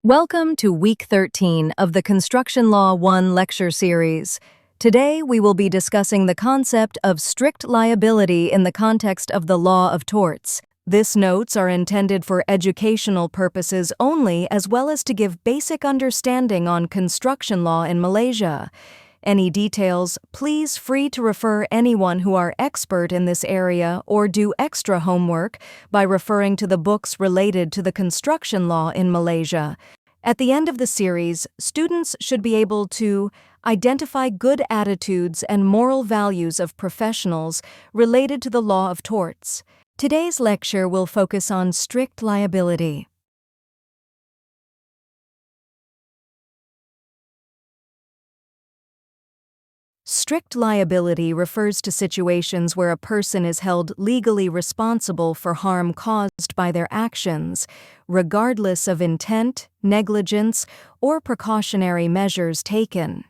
Welcome to Week 13 of the Construction Law 1 lecture series. Today, we will be discussing the concept of strict liability in the context of the law of torts. These notes are intended for educational purposes only, as well as to give basic understanding on construction law in Malaysia. Any details, please free to refer anyone who are expert in this area or do extra homework by referring to the books related to the construction law in Malaysia. At the end of the series, students should be able to identify good attitudes and moral values of professionals related to the law of torts. Today's lecture will focus on strict liability. Strict liability refers to situations where a person is held legally responsible for harm caused by their actions, regardless of intent, negligence, or precautionary measures taken.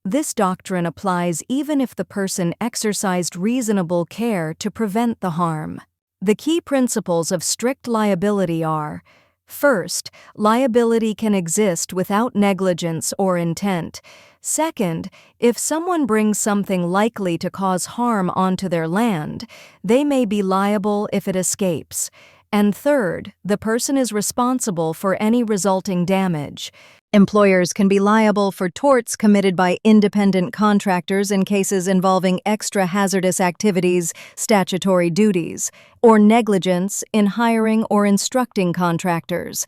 This doctrine applies even if the person exercised reasonable care to prevent the harm. The key principles of strict liability are: first, liability can exist without negligence or intent. Second, if someone brings something likely to cause harm onto their land, they may be liable if it escapes. And third, the person is responsible for any resulting damage. Employers can be liable for torts committed by independent contractors in cases involving extra hazardous activities, statutory duties, or negligence in hiring or instructing contractors.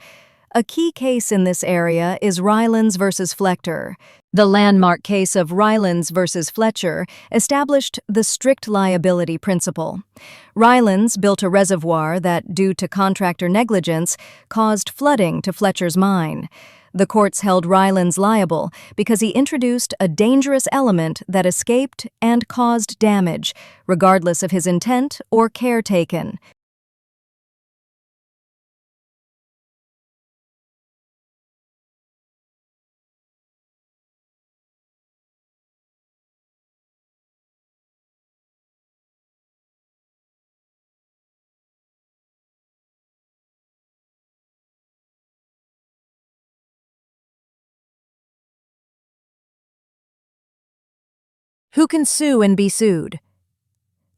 A key case in this area is Rylands v. Fletcher. The landmark case of Rylands v. Fletcher established the strict liability principle. Rylands built a reservoir that, due to contractor negligence, caused flooding to Fletcher's mine. The courts held Rylands liable because he introduced a dangerous element that escaped and caused damage, regardless of his intent or care taken. Who can sue and be sued?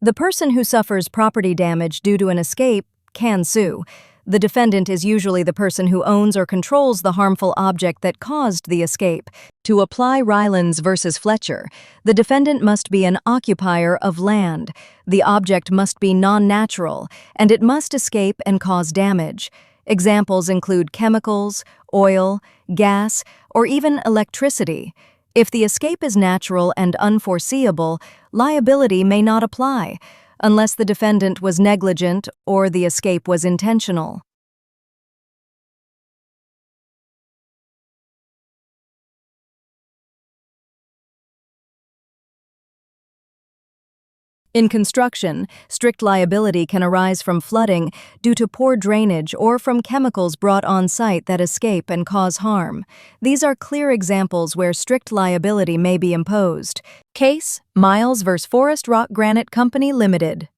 The person who suffers property damage due to an escape can sue. The defendant is usually the person who owns or controls the harmful object that caused the escape. To apply Rylands v. Fletcher, the defendant must be an occupier of land. The object must be non-natural, and it must escape and cause damage. Examples include chemicals, oil, gas, or even electricity. If the escape is natural and unforeseeable, liability may not apply, unless the defendant was negligent or the escape was intentional. In construction, strict liability can arise from flooding due to poor drainage or from chemicals brought on site that escape and cause harm. These are clear examples where strict liability may be imposed. Case: Miles v. Forest Rock Granite Company Limited.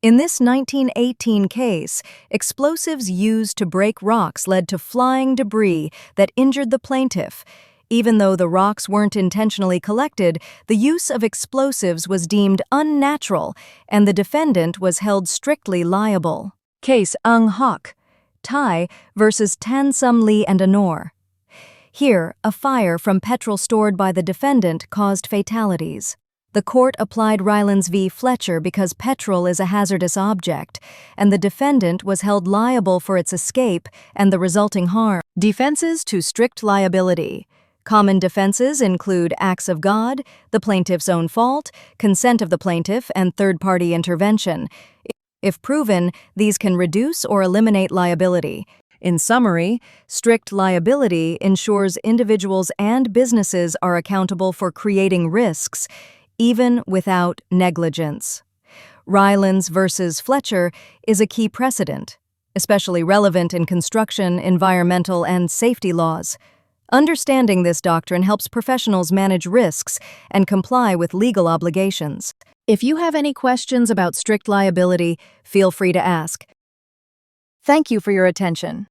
In this 1918 case, explosives used to break rocks led to flying debris that injured the plaintiff. Even though the rocks weren't intentionally collected, the use of explosives was deemed unnatural, and the defendant was held strictly liable. Case Ung Hock, Thai v. Tan Sum Lee and Anor. Here, a fire from petrol stored by the defendant caused fatalities. The court applied Rylands v. Fletcher because petrol is a hazardous object, and the defendant was held liable for its escape and the resulting harm. Defenses to strict liability. Common defenses include acts of God, the plaintiff's own fault, consent of the plaintiff, and third-party intervention. If proven, these can reduce or eliminate liability. In summary, strict liability ensures individuals and businesses are accountable for creating risks, even without negligence. Rylands v. Fletcher is a key precedent, especially relevant in construction, environmental, and safety laws. Understanding this doctrine helps professionals manage risks and comply with legal obligations. If you have any questions about strict liability, feel free to ask. Thank you for your attention.